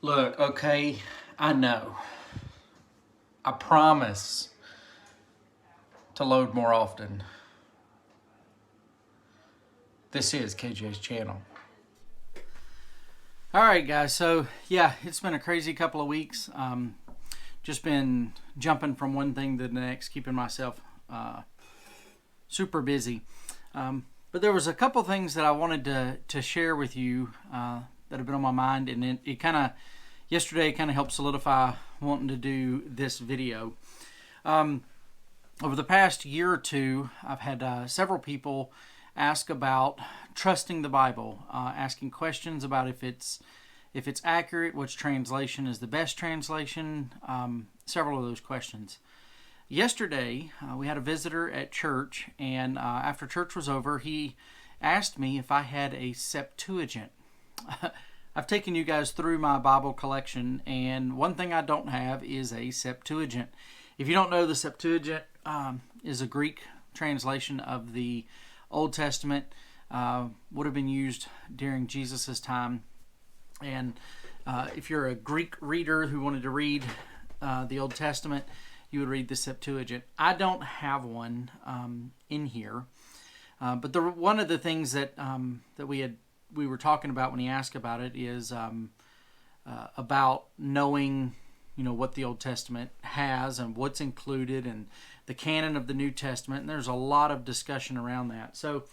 Look, okay, I know. I promise to load more often. This is KJ's channel. All right, guys. So, yeah, it's been a crazy couple of weeks. Just been jumping from one thing to the next, keeping myself super busy. But there was a couple things that I wanted to share with you that have been on my mind, and it kind of yesterday kind of helped solidify wanting to do this video. Over the past year or two, I've had several people ask about trusting the Bible, asking questions about if it's accurate, which translation is the best translation, several of those questions. Yesterday, we had a visitor at church, and after church was over, he asked me if I had a Septuagint. I've taken you guys through my Bible collection, and one thing I don't have is a Septuagint. If you don't know, the Septuagint is a Greek translation of the Old Testament, would have been used during Jesus' time. And if you're a Greek reader who wanted to read the Old Testament, you would read the Septuagint. I don't have one in here, but one of the things that we were talking about when he asked about it is about knowing, what the Old Testament has and what's included and the canon of the New Testament. And there's a lot of discussion around that. So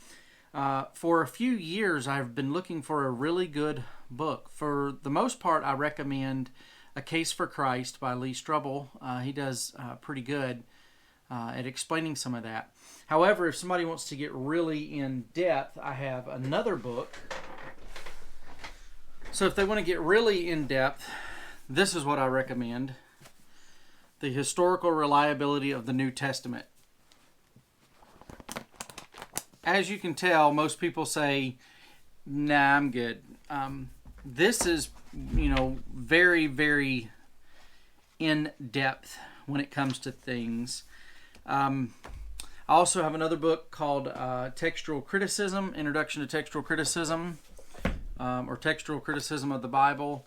for a few years, I've been looking for a really good book. For the most part, I recommend A Case for Christ by Lee Strobel. He does pretty good at explaining some of that. However, if somebody wants to get really in depth, I have another book. So if they want to get really in depth, this is what I recommend: The Historical Reliability of the New Testament. As you can tell, most people say, nah, I'm good. This is, very, very in depth when it comes to things. I also have another book called Textual Criticism, Introduction to Textual Criticism, or Textual Criticism of the Bible.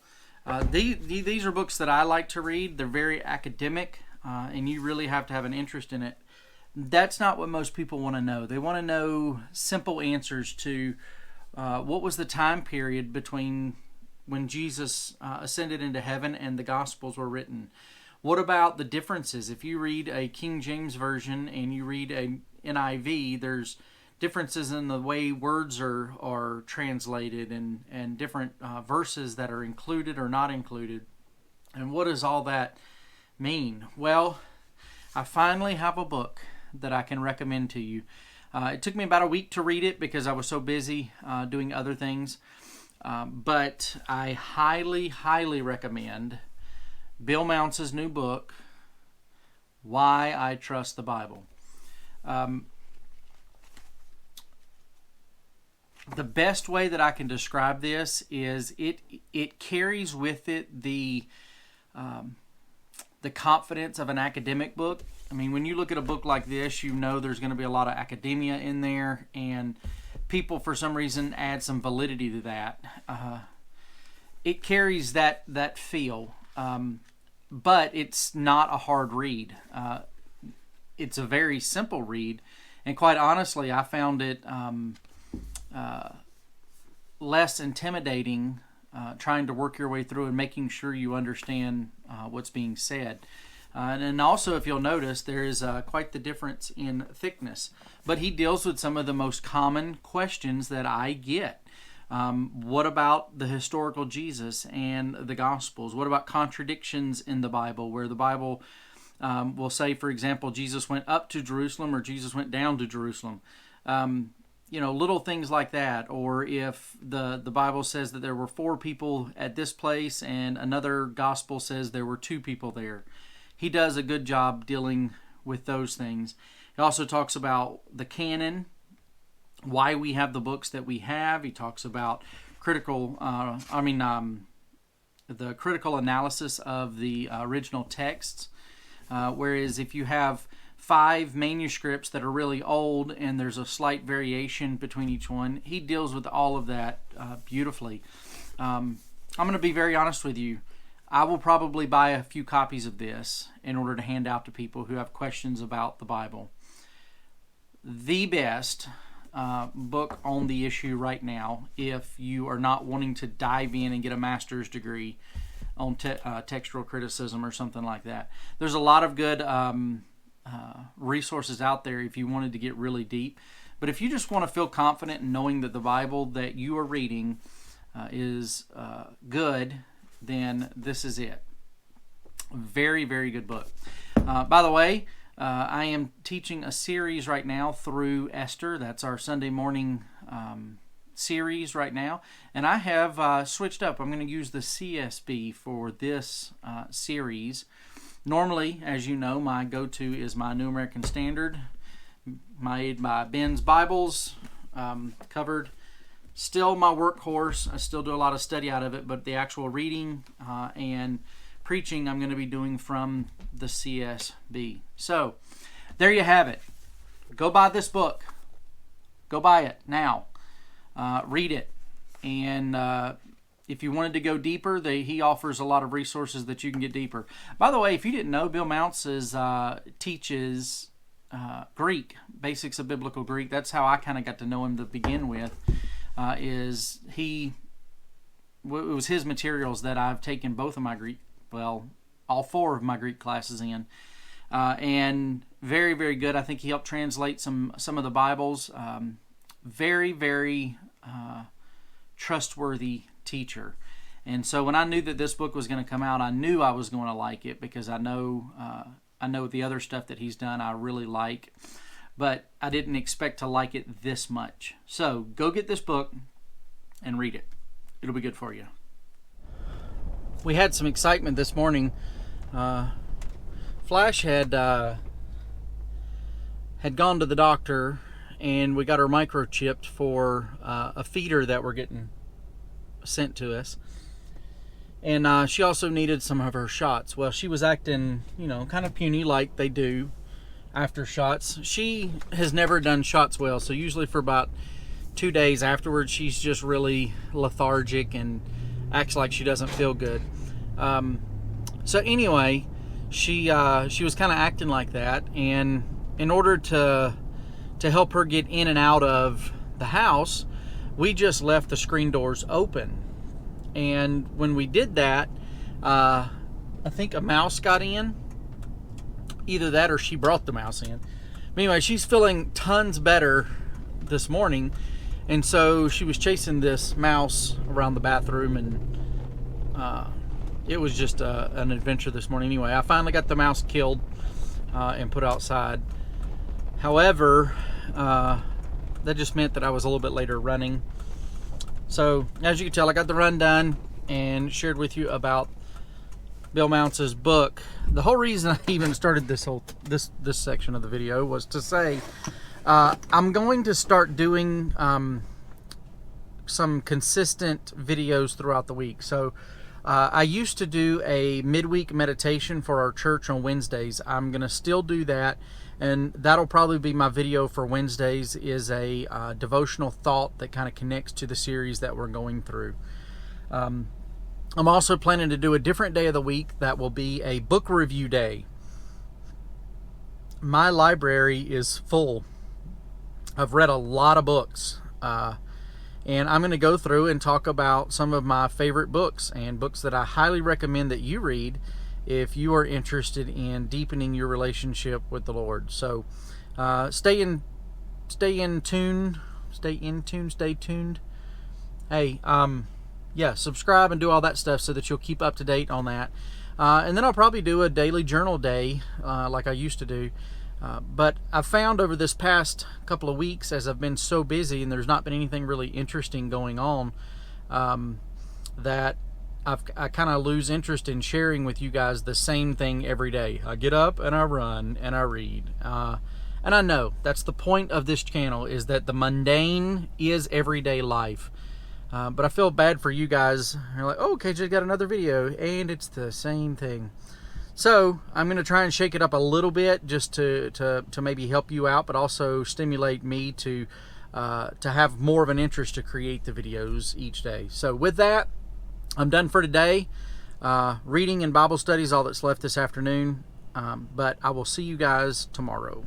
These are books that I like to read. They're very academic, and you really have to have an interest in it. That's not what most people want to know. They want to know simple answers to what was the time period between when Jesus ascended into heaven and the Gospels were written. What about the differences? If you read a King James Version and you read a NIV, there's differences in the way words are translated and different verses that are included or not included. And what does all that mean? Well, I finally have a book that I can recommend to you. It took me about a week to read it because I was so busy doing other things. But I highly, highly recommend Bill Mounce's new book, Why I Trust the Bible. The best way that I can describe this is it carries with it the confidence of an academic book. I mean, when you look at a book like this, there's going to be a lot of academia in there, and people, for some reason, add some validity to that. It carries that feel, but it's not a hard read. It's a very simple read, and quite honestly, I found it less intimidating trying to work your way through and making sure you understand what's being said. And then also, if you'll notice, there is quite the difference in thickness. But he deals with some of the most common questions that I get. What about the historical Jesus and the Gospels? What about contradictions in the Bible, where the Bible will say, for example, Jesus went up to Jerusalem or Jesus went down to Jerusalem? Little things like that. Or if the Bible says that there were 4 people at this place and another gospel says there were 2 people there. He does a good job dealing with those things. He also talks about the canon, why we have the books that we have. He talks about the critical analysis of the original texts. Whereas if you have 5 manuscripts that are really old and there's a slight variation between each one, he deals with all of that beautifully. I'm going to be very honest with you. I will probably buy a few copies of this in order to hand out to people who have questions about the Bible. The best book on the issue right now, if you are not wanting to dive in and get a master's degree on textual criticism or something like that. There's a lot of good resources out there if you wanted to get really deep. But if you just want to feel confident in knowing that the Bible that you are reading is good, then this is it. Very, very good book. By the way, I am teaching a series right now through Esther. That's our Sunday morning series right now. And I have switched up. I'm going to use the CSB for this series. Normally, as you know, my go-to is my New American Standard, made by Ben's Bibles, covered. Still my workhorse. I still do a lot of study out of it, but the actual reading and preaching I'm going to be doing from the CSB. So, there you have it. Go buy this book. Go buy it now. Read it. And if you wanted to go deeper, he offers a lot of resources that you can get deeper. By the way, if you didn't know, Bill Mounce teaches Greek, basics of biblical Greek. That's how I kind of got to know him to begin with. It was his materials that I've taken both of my Greek, all 4 of my Greek classes in, and very, very good. I think he helped translate some of the Bibles. Very, very trustworthy teacher. And so when I knew that this book was going to come out, I knew I was going to like it, because I know the other stuff that he's done I really like, but I didn't expect to like it this much. So go get this book and read it. It'll be good for you. We had some excitement this morning. Flash had gone to the doctor, and we got her microchipped for a feeder that we're getting sent to us. And she also needed some of her shots. Well, she was acting, kind of puny like they do after shots. She has never done shots well, so usually for about 2 days afterwards, she's just really lethargic and acts like she doesn't feel good. So anyway, she was kind of acting like that, and in order to help her get in and out of the house, we just left the screen doors open. And when we did that, I think a mouse got in. Either that or she brought the mouse in. But anyway, she's feeling tons better this morning. And so she was chasing this mouse around the bathroom, and it was just an adventure this morning. Anyway, I finally got the mouse killed and put outside. However, that just meant that I was a little bit later running. So, as you can tell, I got the run done and shared with you about Bill Mounce's book. The whole reason I even started this section of the video was to say I'm going to start doing some consistent videos throughout the week. So I used to do a midweek meditation for our church on Wednesdays. I'm going to still do that, and that'll probably be my video for Wednesdays, is a devotional thought that kind of connects to the series that we're going through. I'm also planning to do a different day of the week that will be a book review day. My library is full. I've read a lot of books, and I'm going to go through and talk about some of my favorite books and books that I highly recommend that you read if you are interested in deepening your relationship with the Lord. So stay tuned. Hey, yeah, subscribe and do all that stuff so that you'll keep up to date on that. And then I'll probably do a daily journal day like I used to do. But I've found over this past couple of weeks, as I've been so busy and there's not been anything really interesting going on, that I kind of lose interest in sharing with you guys the same thing every day. I get up and I run and I read. And I know that's the point of this channel, is that the mundane is everyday life. But I feel bad for you guys. You're like, oh, KJ got another video, and it's the same thing. So I'm going to try and shake it up a little bit, just to maybe help you out, but also stimulate me to have more of an interest to create the videos each day. So with that, I'm done for today. Reading and Bible study is all that's left this afternoon. But I will see you guys tomorrow.